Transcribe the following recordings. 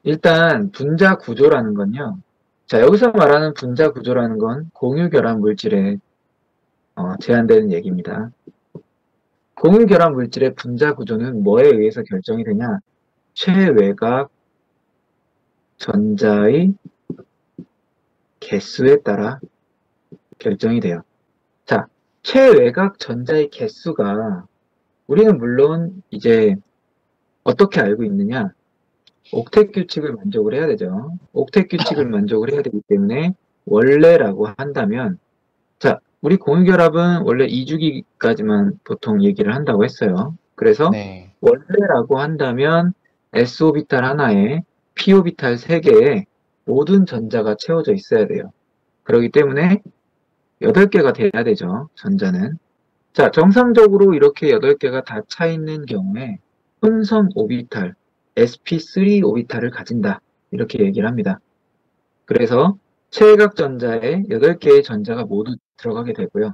일단 분자 구조라는 건요. 자, 여기서 말하는 분자 구조라는 건 공유결합 물질에 제한되는 얘기입니다. 공유결합 물질의 분자 구조는 뭐에 의해서 결정이 되냐? 최외곽 전자의 개수에 따라 결정이 돼요. 자, 최외곽 전자의 개수가 우리는 물론 이제 어떻게 알고 있느냐? 옥텟 규칙을 만족을 해야 되죠. 옥텟 규칙을 만족을 해야 되기 때문에 원래라고 한다면, 자, 우리 공유결합은 원래 2주기까지만 보통 얘기를 한다고 했어요. 그래서 네. 원래라고 한다면 s오비탈 하나에 p오비탈 3개에 모든 전자가 채워져 있어야 돼요. 그렇기 때문에 8개가 돼야 되죠, 전자는. 자, 정상적으로 이렇게 8개가 다 차 있는 경우에 혼성 오비탈, sp3 오비탈을 가진다. 이렇게 얘기를 합니다. 그래서 최외곽 전자에 8개의 전자가 모두 들어가게 되고요.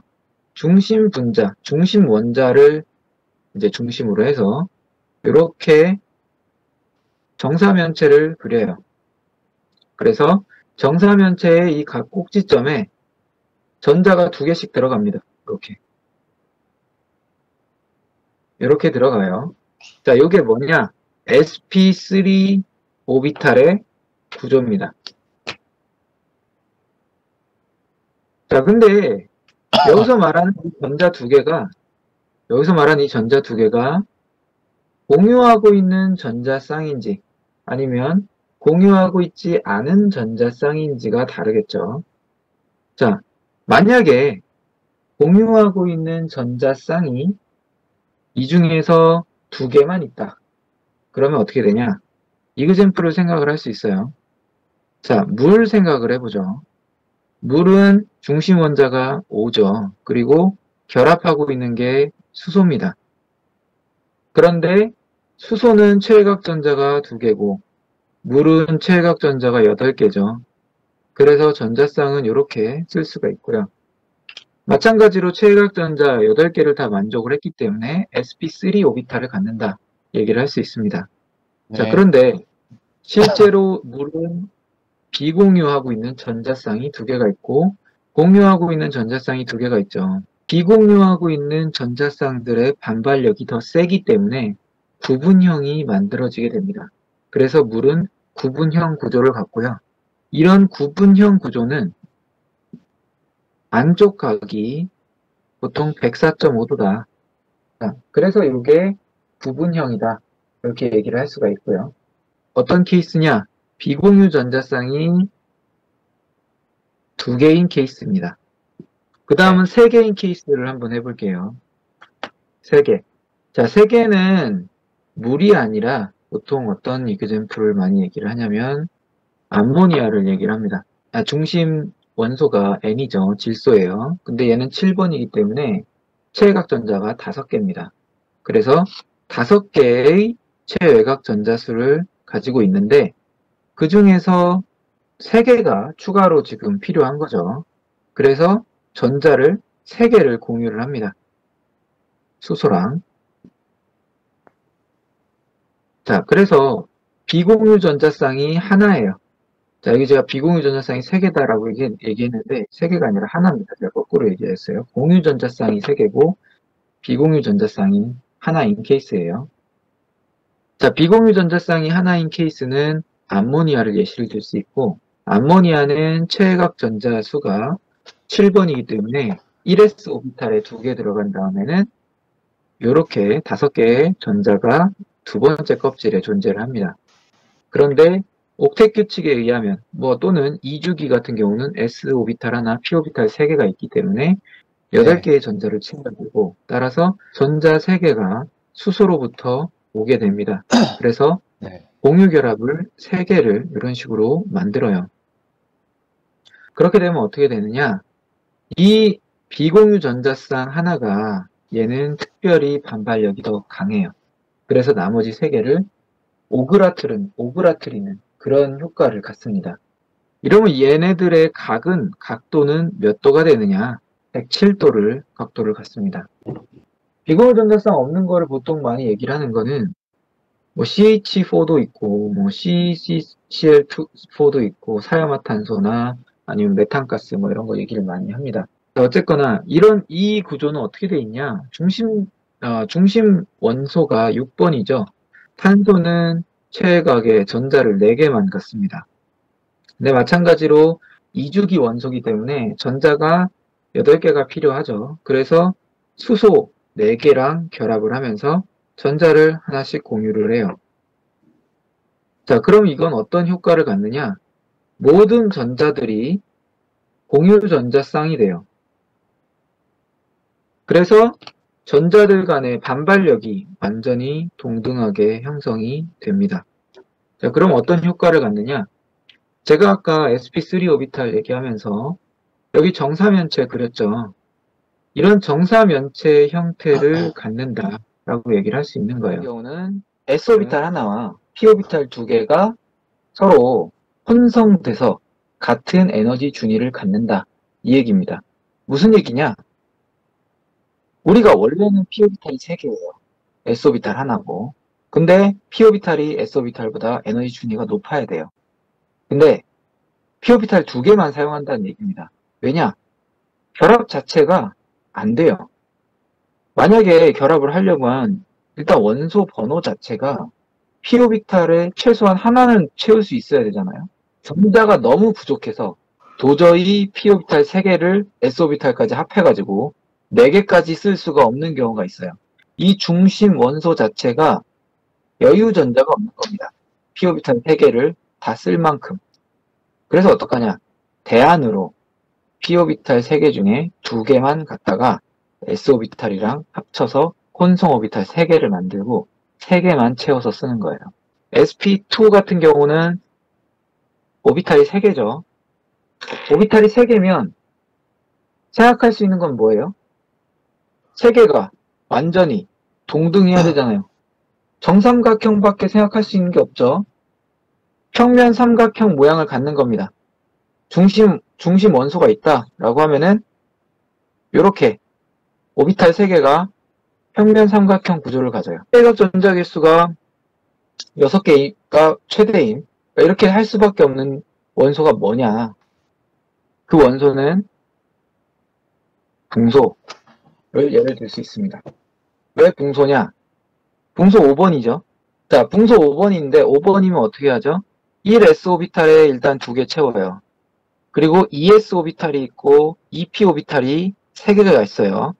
중심 분자, 중심 원자를 이제 중심으로 해서 이렇게 정사면체를 그려요. 그래서 정사면체의 이 각 꼭지점에 전자가 2개씩 들어갑니다. 이렇게 들어가요. 자, 이게 뭐냐? sp3 오비탈의 구조입니다. 자, 근데 여기서 말하는 이 전자 2개가 공유하고 있는 전자쌍인지 아니면 공유하고 있지 않은 전자쌍인지가 다르겠죠. 자, 만약에 공유하고 있는 전자쌍이 이 중에서 2개만 있다. 그러면 어떻게 되냐? 이그젠플을 생각을 할 수 있어요. 자, 물 생각을 해보죠. 물은 중심 원자가 O죠. 그리고 결합하고 있는 게 수소입니다. 그런데 수소는 최외곽 전자가 2개고 물은 최외곽 전자가 8개죠. 그래서 전자쌍은 이렇게 쓸 수가 있고요. 마찬가지로 최외곽 전자 8개를 다 만족을 했기 때문에 sp3 오비탈을 갖는다 얘기를 할 수 있습니다. 네. 자, 그런데 실제로 물은 비공유하고 있는 전자쌍이 2개가 있고 공유하고 있는 전자쌍이 2개가 있죠. 비공유하고 있는 전자쌍들의 반발력이 더 세기 때문에 구분형이 만들어지게 됩니다. 그래서 물은 구분형 구조를 갖고요. 이런 구분형 구조는 안쪽 각이 보통 104.5도다. 그래서 이게 구분형이다. 이렇게 얘기를 할 수가 있고요. 어떤 케이스냐? 비공유 전자쌍이 2개인 케이스입니다. 그 다음은 3개인 케이스를 한번 해볼게요. 3개. 자, 3개는 물이 아니라 보통 어떤 이그젠플을 많이 얘기를 하냐면 암모니아를 얘기를 합니다. 중심 원소가 N이죠. 질소예요. 근데 얘는 7번이기 때문에 최외곽 전자가 5개입니다. 그래서 5개의 최외곽 전자수를 가지고 있는데 그 중에서 3개가 추가로 지금 필요한 거죠. 그래서 전자를 3개를 공유를 합니다. 수소랑. 자, 그래서 비공유 전자쌍이 하나예요. 자, 여기 제가 비공유 전자쌍이 3개다라고 얘기했는데 3개가 아니라 하나입니다. 제가 거꾸로 얘기했어요. 공유 전자쌍이 3개고 비공유 전자쌍이 하나인 케이스예요. 자, 비공유 전자쌍이 하나인 케이스는 암모니아를 예시를 들 수 있고 암모니아는 최외곽 전자 수가 7번이기 때문에 1s 오비탈에 2개 들어간 다음에는 이렇게 5개의 전자가 2번째 껍질에 존재를 합니다. 그런데 옥텟 규칙에 의하면 또는 2주기 같은 경우는 s 오비탈 하나, p 오비탈 3개가 있기 때문에 8개의 전자를 챙겨주고 따라서 전자 3개가 수소로부터 오게 됩니다. 그래서 공유 결합을 3개를 이런 식으로 만들어요. 그렇게 되면 어떻게 되느냐? 이 비공유 전자쌍 하나가 얘는 특별히 반발력이 더 강해요. 그래서 나머지 세 개를 오그라뜨리는 그런 효과를 갖습니다. 이러면 얘네들의 각도는 몇 도가 되느냐? 107도를 각도를 갖습니다. 비공유 전자쌍 없는 거를 보통 많이 얘기를 하는 거는 뭐 CH4도 있고 뭐 CCCl4도 있고 사야마탄소나 아니면 메탄가스 뭐 이런 거 얘기를 많이 합니다. 어쨌거나 이 구조는 어떻게 돼 있냐? 중심 원소가 6번이죠. 탄소는 최각에 전자를 4개만 갖습니다. 근데 마찬가지로 이주기 원소이기 때문에 전자가 8개가 필요하죠. 그래서 수소 4개랑 결합을 하면서 전자를 하나씩 공유를 해요. 자, 그럼 이건 어떤 효과를 갖느냐? 모든 전자들이 공유 전자쌍이 돼요. 그래서 전자들 간의 반발력이 완전히 동등하게 형성이 됩니다. 자, 그럼 어떤 효과를 갖느냐? 제가 아까 sp3 오비탈 얘기하면서 여기 정사면체 그렸죠. 이런 정사면체 형태를 갖는다라고 얘기를 할 수 있는 거예요. 이 경우는 s오비탈 하나와 p오비탈 2개가 서로 혼성돼서 같은 에너지 준위를 갖는다. 이 얘기입니다. 무슨 얘기냐? 우리가 원래는 p오비탈이 3개예요. s오비탈 하나고. 근데 p오비탈이 s오비탈보다 에너지 준위가 높아야 돼요. 근데 p오비탈 2개만 사용한다는 얘기입니다. 왜냐? 결합 자체가 안 돼요. 만약에 결합을 하려면 일단 원소 번호 자체가 p오비탈에 최소한 하나는 채울 수 있어야 되잖아요. 전자가 너무 부족해서 도저히 p오비탈 3개를 s오비탈까지 합해가지고 4개까지 쓸 수가 없는 경우가 있어요. 이 중심 원소 자체가 여유 전자가 없는 겁니다. p오비탈 3개를 다 쓸 만큼. 그래서 어떡하냐? 대안으로 p오비탈 3개 중에 2개만 갖다가 s오비탈이랑 합쳐서 혼성오비탈 3개를 만들고 3개만 채워서 쓰는 거예요. sp2 같은 경우는 오비탈이 3개죠. 오비탈이 3개면 생각할 수 있는 건 뭐예요? 3개가 완전히 동등해야 되잖아요. 정삼각형밖에 생각할 수 있는 게 없죠. 평면 삼각형 모양을 갖는 겁니다. 중심 원소가 있다라고 하면은 이렇게 오비탈 3개가 평면 삼각형 구조를 가져요. 최각 전자 개수가 6개가 최대임. 이렇게 할 수밖에 없는 원소가 뭐냐? 그 원소는 붕소를 예를 들 수 있습니다. 왜 붕소냐? 붕소 5번이죠. 자, 붕소 5번인데 5번이면 어떻게 하죠? 1s 오비탈에 일단 2개 채워요. 그리고 2s 오비탈이 있고 2p 오비탈이 3개가 있어요.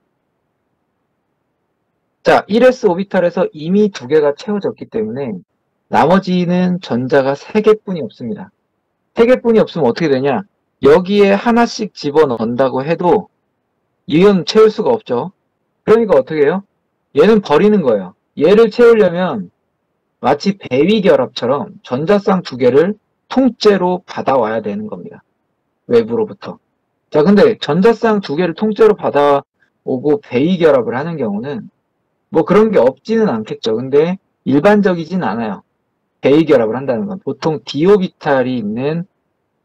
자, 1s 오비탈에서 이미 2개가 채워졌기 때문에 나머지는 전자가 3개뿐이 없습니다. 3개뿐이 없으면 어떻게 되냐? 여기에 하나씩 집어넣는다고 해도 이건 채울 수가 없죠. 그러니까 어떻게 해요? 얘는 버리는 거예요. 얘를 채우려면 마치 배위 결합처럼 전자쌍 2개를 통째로 받아와야 되는 겁니다. 외부로부터. 자, 근데 전자쌍 2개를 통째로 받아오고 배위 결합을 하는 경우는 뭐 그런 게 없지는 않겠죠. 근데 일반적이진 않아요. 배위 결합을 한다는 건 보통 d오비탈이 있는,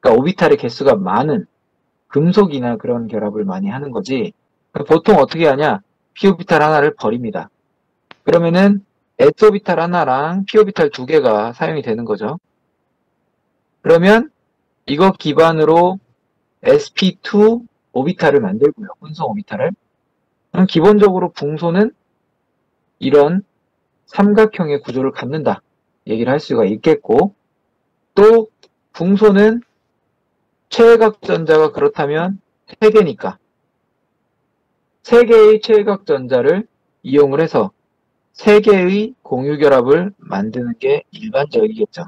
그러니까 오비탈의 개수가 많은 금속이나 그런 결합을 많이 하는 거지. 보통 어떻게 하냐? p오비탈 하나를 버립니다. 그러면은 s오비탈 하나랑 p오비탈 2개가 사용이 되는 거죠. 그러면 이거 기반으로 sp2 오비탈을 만들고요. 혼성 오비탈을. 그럼 기본적으로 붕소는 이런 삼각형의 구조를 갖는다 얘기를 할 수가 있겠고, 또 붕소는 최외각 전자가 그렇다면 3개니까 3개의 최외각 전자를 이용을 해서 3개의 공유결합을 만드는 게 일반적이겠죠.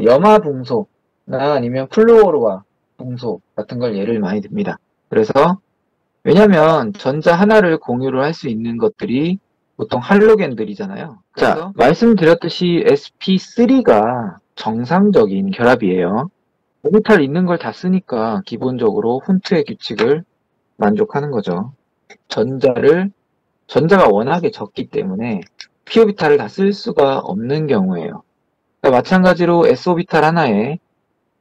염화 붕소나 아니면 플루오로화 붕소 같은 걸 예를 많이 듭니다. 그래서 왜냐면 전자 하나를 공유를 할 수 있는 것들이 보통 할로겐들이잖아요. 자, 말씀드렸듯이 sp3가 정상적인 결합이에요. 오비탈 있는 걸 다 쓰니까 기본적으로 훈트의 규칙을 만족하는 거죠. 전자를 전자가 워낙에 적기 때문에 p 오비탈을 다 쓸 수가 없는 경우예요. 그러니까 마찬가지로 s오비탈 하나에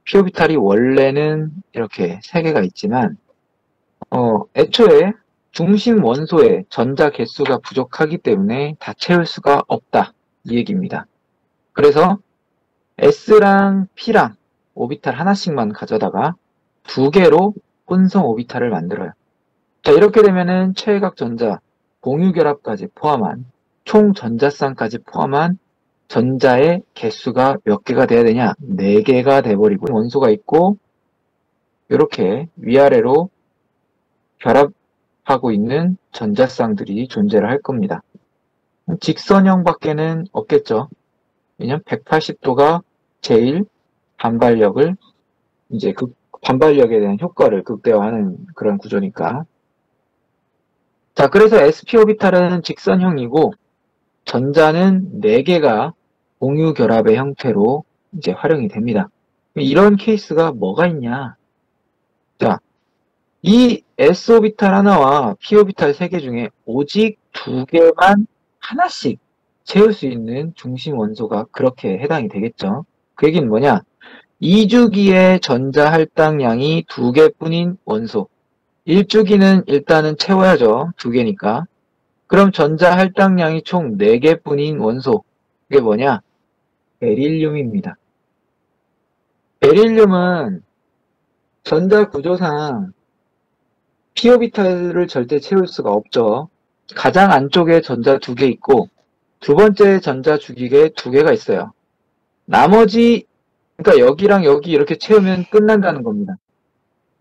p오비탈이 원래는 이렇게 3개가 있지만 애초에 중심 원소의 전자 개수가 부족하기 때문에 다 채울 수가 없다. 이 얘기입니다. 그래서 S랑 P랑 오비탈 하나씩만 가져다가 2개로 혼성 오비탈을 만들어요. 자, 이렇게 되면은 최외각 전자, 공유결합까지 포함한 총 전자쌍까지 포함한 전자의 개수가 몇 개가 돼야 되냐? 4개가 돼버리고 원소가 있고 이렇게 위아래로 결합하고 있는 전자쌍들이 존재를 할 겁니다. 직선형밖에는 없겠죠. 왜냐면 180도가 제일 반발력을 이제 반발력에 대한 효과를 극대화하는 그런 구조니까. 자, 그래서 sp 오비탈은 직선형이고 전자는 4개가 공유 결합의 형태로 이제 활용이 됩니다. 이런 케이스가 뭐가 있냐? 자, 이 s 오비탈 하나와 p 오비탈 3개 중에 오직 2개만 하나씩 채울 수 있는 중심 원소가 그렇게 해당이 되겠죠. 그 얘기는 뭐냐? 2주기의 전자 할당량이 2개뿐인 원소. 1주기는 일단은 채워야죠. 2개니까. 그럼 전자 할당량이 총 4개뿐인 원소. 그게 뭐냐? 베릴륨입니다. 베릴륨은 전자 구조상 p오비탈을 절대 채울 수가 없죠. 가장 안쪽에 전자 2개 있고 두 번째 전자 주기계에 2개가 있어요. 나머지 그러니까 여기랑 여기 이렇게 채우면 끝난다는 겁니다.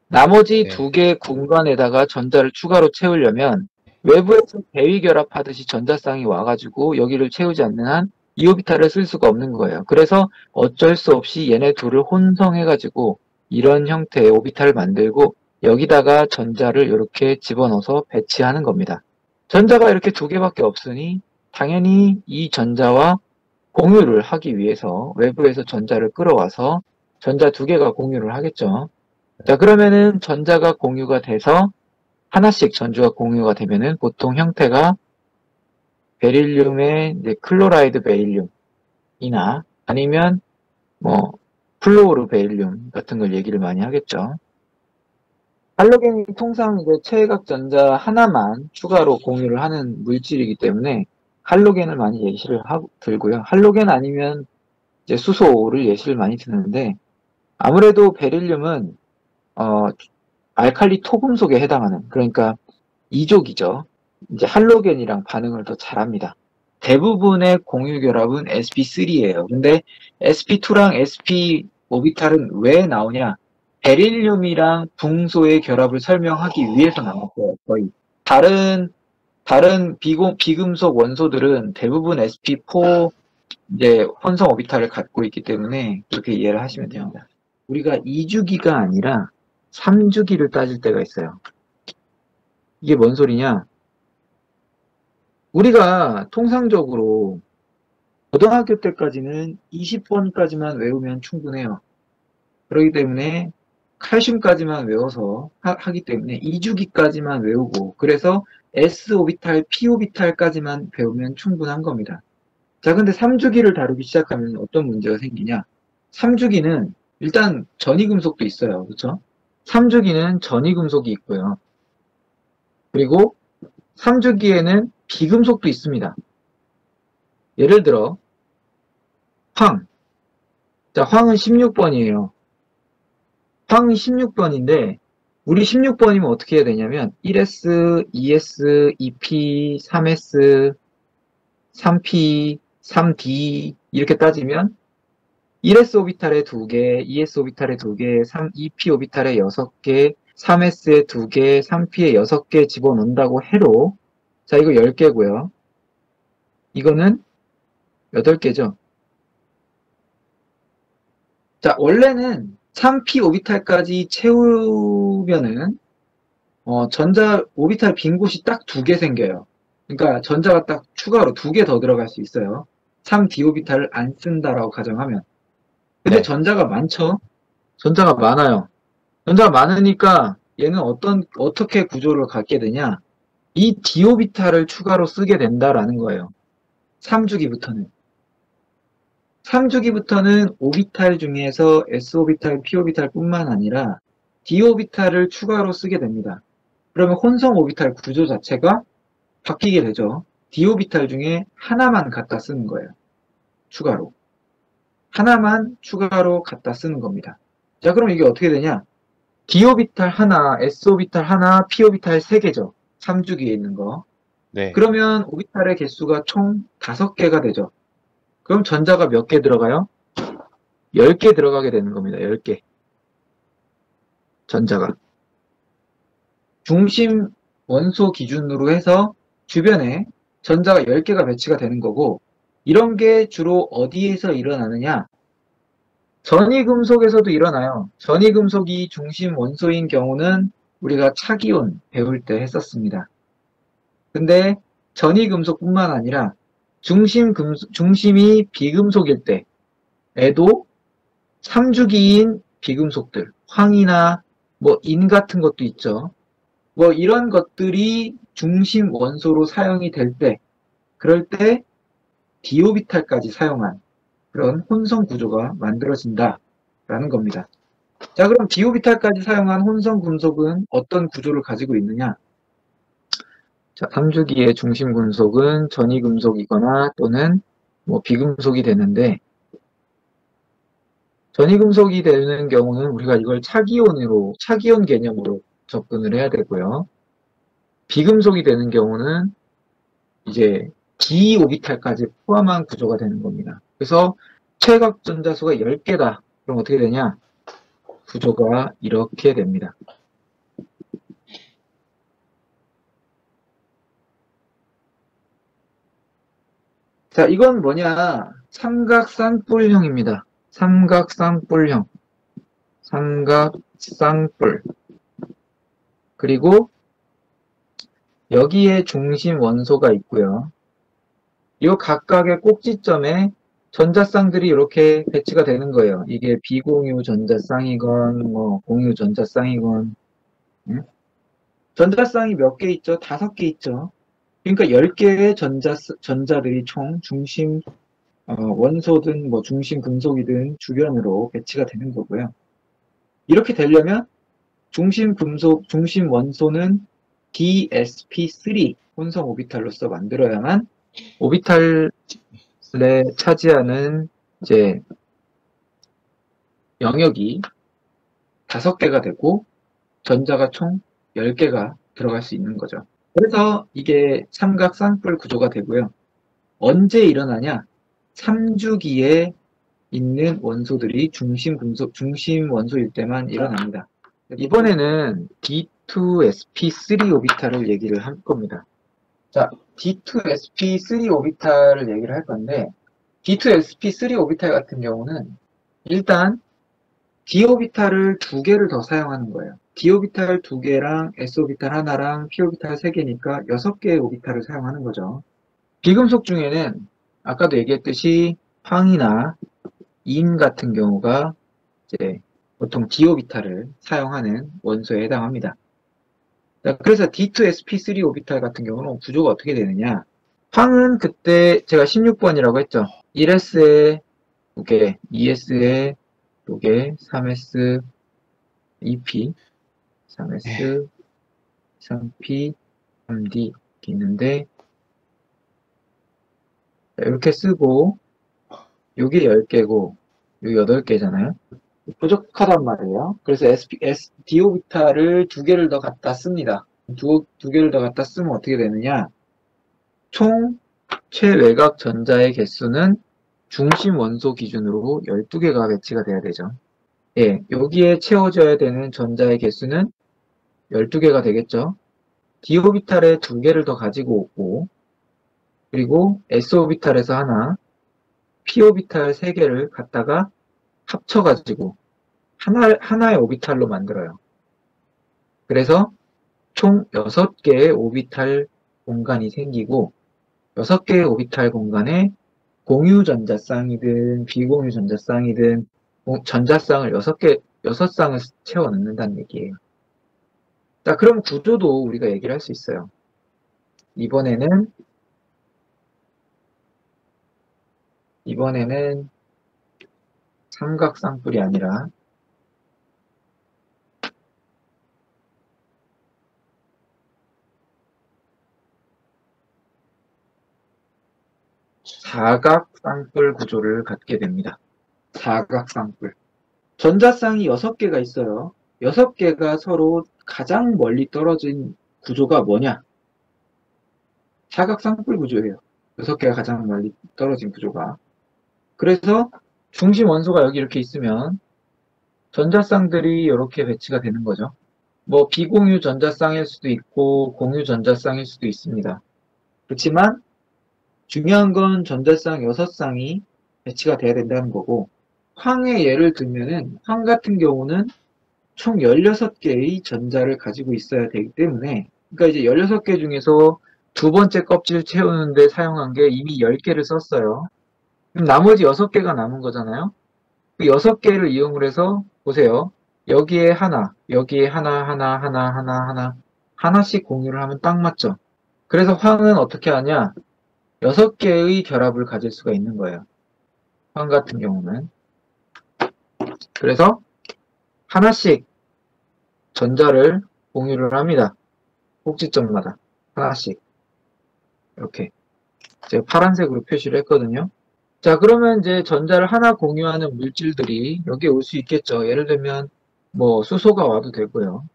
나머지 2개 공간에다가 전자를 추가로 채우려면 외부에서 대위 결합하듯이 전자쌍이 와가지고 여기를 채우지 않는 한 2오비탈을 쓸 수가 없는 거예요. 그래서 어쩔 수 없이 얘네 둘을 혼성해가지고 이런 형태의 오비탈을 만들고 여기다가 전자를 이렇게 집어넣어서 배치하는 겁니다. 전자가 이렇게 2개밖에 없으니 당연히 이 전자와 공유를 하기 위해서 외부에서 전자를 끌어와서 전자 2개가 공유를 하겠죠. 자, 그러면은 전자가 공유가 돼서 하나씩 전주가 공유가 되면은 보통 형태가 베릴륨의 이제 클로라이드 베릴륨이나 아니면 뭐 플로우르 베릴륨 같은 걸 얘기를 많이 하겠죠. 할로겐이 통상 이제 최외각 전자 하나만 추가로 공유를 하는 물질이기 때문에 할로겐을 많이 예시를 들고요. 할로겐 아니면 이제 수소를 예시를 많이 드는데 아무래도 베릴륨은 알칼리 토금속에 해당하는 그러니까 이족이죠. 이제 할로겐이랑 반응을 더 잘합니다. 대부분의 공유 결합은 sp3예요. 근데 sp2랑 sp 오비탈은 왜 나오냐? 베릴륨이랑 붕소의 결합을 설명하기 위해서 나왔어요. 거의 다른 비금속 원소들은 대부분 sp4 이제 혼성 오비탈을 갖고 있기 때문에 그렇게 이해를 하시면 됩니다. 우리가 2주기가 아니라 3주기를 따질 때가 있어요. 이게 뭔 소리냐? 우리가 통상적으로 고등학교 때까지는 20번까지만 외우면 충분해요. 그렇기 때문에 칼슘까지만 외워서 하기 때문에 2주기까지만 외우고 그래서 S오비탈, P오비탈까지만 배우면 충분한 겁니다. 자, 근데 3주기를 다루기 시작하면 어떤 문제가 생기냐? 3주기는 일단 전이금속도 있어요. 그렇죠? 3주기는 전이금속이 있고요. 그리고 3주기에는 비금속도 있습니다. 예를 들어 황. 자, 황은 16번이에요. 황이 16번인데 우리 16번이면 어떻게 해야 되냐면 1S, 2S, 2P, 3S, 3P, 3D 이렇게 따지면 1S 오비탈에 2개, 2S 오비탈에 2개, 2P 오비탈에 6개, 3S에 2개, 3P에 6개 집어넣는다고 해로 자, 이거 10개고요. 이거는 8개죠. 자, 원래는 3P 오비탈까지 채우면은 전자 오비탈 빈 곳이 딱 2개 생겨요. 그러니까 전자가 딱 추가로 2개 더 들어갈 수 있어요. 3D 오비탈을 안 쓴다라고 가정하면. 근데 네. 전자가 많죠? 전자가 많아요. 전자가 많으니까 얘는 어떻게 구조를 갖게 되냐? 이 d 오비탈을 추가로 쓰게 된다라는 거예요. 3주기부터는. 3주기부터는 오비탈 중에서 s오비탈, p오비탈 뿐만 아니라 d오비탈을 추가로 쓰게 됩니다. 그러면 혼성 오비탈 구조 자체가 바뀌게 되죠. d오비탈 중에 하나만 갖다 쓰는 거예요. 추가로. 하나만 추가로 갖다 쓰는 겁니다. 자, 그럼 이게 어떻게 되냐? d오비탈 하나, s오비탈 하나, p오비탈 3개죠. 3주기에 있는 거. 네. 그러면 오비탈의 개수가 총 5개가 되죠. 그럼 전자가 몇 개 들어가요? 10개 들어가게 되는 겁니다. 10개. 전자가. 중심 원소 기준으로 해서 주변에 전자가 10개가 배치가 되는 거고, 이런 게 주로 어디에서 일어나느냐? 전이금속에서도 일어나요. 전이금속이 중심 원소인 경우는 우리가 차기온 배울 때 했었습니다. 근데 전이금속뿐만 아니라 중심이 비금속일 때에도 3주기인 비금속들, 황이나 뭐 인 같은 것도 있죠. 뭐 이런 것들이 중심 원소로 사용이 될 때, 그럴 때 디오비탈까지 사용한 그런 혼성 구조가 만들어진다라는 겁니다. 자, 그럼 디오비탈까지 사용한 혼성 금속은 어떤 구조를 가지고 있느냐? 자, 3주기의 중심 금속은 전이금속이거나 또는 뭐 비금속이 되는데, 전이금속이 되는 경우는 우리가 이걸 차기온 개념으로 접근을 해야 되고요. 비금속이 되는 경우는 이제 d 오비탈까지 포함한 구조가 되는 겁니다. 그래서 최각 전자수가 10개다. 그럼 어떻게 되냐? 구조가 이렇게 됩니다. 자, 이건 뭐냐? 삼각쌍뿔형입니다. 삼각쌍뿔형. 삼각쌍뿔. 그리고 여기에 중심 원소가 있고요. 이 각각의 꼭지점에 전자쌍들이 이렇게 배치가 되는 거예요. 이게 비공유 전자쌍이건 뭐 공유 전자쌍이건. 전자쌍이 몇 개 있죠? 5개 있죠. 그러니까 10개의 전자들이 총 중심 원소든 뭐 중심 금속이든 주변으로 배치가 되는 거고요. 이렇게 되려면 중심 원소는 dsp3 혼성 오비탈로서 만들어야만 오비탈에 차지하는 이제 영역이 5개가 되고 전자가 총 10개가 들어갈 수 있는 거죠. 그래서 이게 삼각 쌍뿔 구조가 되고요. 언제 일어나냐? 3주기에 있는 원소들이 중심 원소일 때만 일어납니다. 이번에는 D2sp3 오비탈을 얘기를 할 겁니다. 자, D2sp3 오비탈을 얘기를 할 건데, D2sp3 오비탈 같은 경우는 일단 d 오비탈을 2개를 더 사용하는 거예요. d 오비탈 2개랑 s오비탈 하나랑 p오비탈 3개니까 6개의 오비탈을 사용하는 거죠. 비금속 중에는 아까도 얘기했듯이 황이나 인 같은 경우가 이제 보통 d 오비탈을 사용하는 원소에 해당합니다. 자, 그래서 D2sp3 오비탈 같은 경우는 구조가 어떻게 되느냐? 황은 그때 제가 16번이라고 했죠. 1s에 2개, 2s에 2개, 3s, 2p, 3s, 3p, 3d 이렇게 있는데, 자, 이렇게 쓰고 요게 10개고 요게 8개잖아요. 부족하단 말이에요. 그래서 d 오비탈을 2개를 더 갖다 씁니다. 두 개를 더 갖다 쓰면 어떻게 되느냐? 총 최외곽 전자의 개수는 중심 원소 기준으로 12개가 배치가 돼야 되죠. 예, 여기에 채워져야 되는 전자의 개수는 12개가 되겠죠. d오비탈에 2개를 더 가지고 오고, 그리고 s오비탈에서 하나, p오비탈 3개를 갖다가 합쳐가지고 하나의 오비탈로 만들어요. 그래서 총 6개의 오비탈 공간이 생기고, 6개의 오비탈 공간에 공유 전자쌍이든 비공유 전자쌍이든 전자쌍을 6쌍을 채워 넣는다는 얘기예요. 자, 그럼 구조도 우리가 얘기를 할 수 있어요. 이번에는 삼각 쌍뿔이 아니라 사각 쌍뿔 구조를 갖게 됩니다. 사각 쌍뿔. 전자쌍이 6개가 있어요. 6개가 서로 가장 멀리 떨어진 구조가 뭐냐? 사각 쌍뿔 구조예요. 6개가 가장 멀리 떨어진 구조가. 그래서 중심 원소가 여기 이렇게 있으면 전자쌍들이 이렇게 배치가 되는 거죠. 뭐 비공유 전자쌍일 수도 있고 공유 전자쌍일 수도 있습니다. 그렇지만 중요한 건 전자쌍 6쌍이 배치가 돼야 된다는 거고, 황의 예를 들면은 황 같은 경우는 총 16개의 전자를 가지고 있어야 되기 때문에, 그러니까 이제 16개 중에서 두 번째 껍질 채우는데 사용한 게 이미 10개를 썼어요. 그럼 나머지 6개가 남은 거잖아요. 그 6개를 이용을 해서 보세요. 여기에 하나, 여기에 하나씩 공유를 하면 딱 맞죠. 그래서 황은 어떻게 하냐? 6개의 결합을 가질 수가 있는 거예요. 황 같은 경우는. 그래서 하나씩 전자를 공유를 합니다. 꼭지점마다 하나씩. 이렇게. 제가 파란색으로 표시를 했거든요. 자, 그러면 이제 전자를 하나 공유하는 물질들이 여기에 올 수 있겠죠. 예를 들면 뭐 수소가 와도 되고요.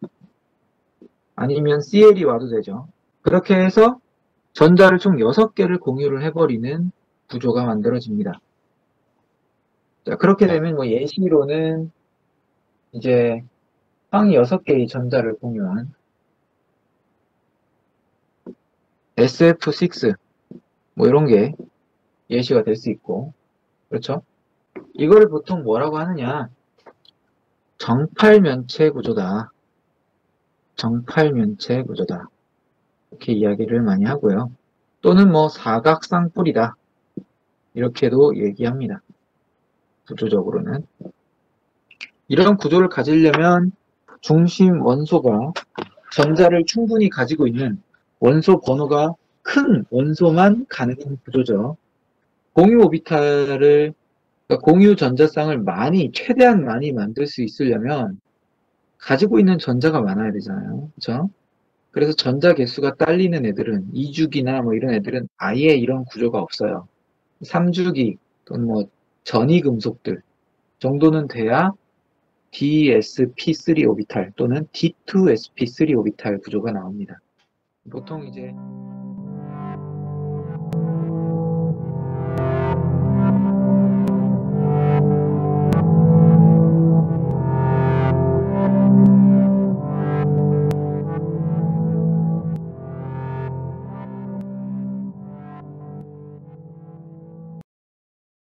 아니면 CL이 와도 되죠. 그렇게 해서 전자를 총 6개를 공유를 해버리는 구조가 만들어집니다. 자, 그렇게 되면 뭐 예시로는 이제 황이 6개의 전자를 공유한 SF6 뭐 이런 게 예시가 될 수 있고, 그렇죠? 이거를 보통 뭐라고 하느냐? 정팔면체 구조다. 정팔면체 구조다. 이렇게 이야기를 많이 하고요. 또는 뭐 사각쌍뿔이다. 이렇게도 얘기합니다. 구조적으로는. 이런 구조를 가지려면 중심 원소가 전자를 충분히 가지고 있는 원소 번호가 큰 원소만 가능한 구조죠. 공유 오비탈을, 그러니까 공유 전자쌍을 최대한 많이 만들 수 있으려면 가지고 있는 전자가 많아야 되잖아요. 그렇죠? 그래서 전자 개수가 딸리는 애들은 2주기나 뭐 이런 애들은 아예 이런 구조가 없어요. 3주기 또는 뭐 전이 금속들 정도는 돼야 DSP3 오비탈 또는 D2SP3 오비탈 구조가 나옵니다. 보통 이제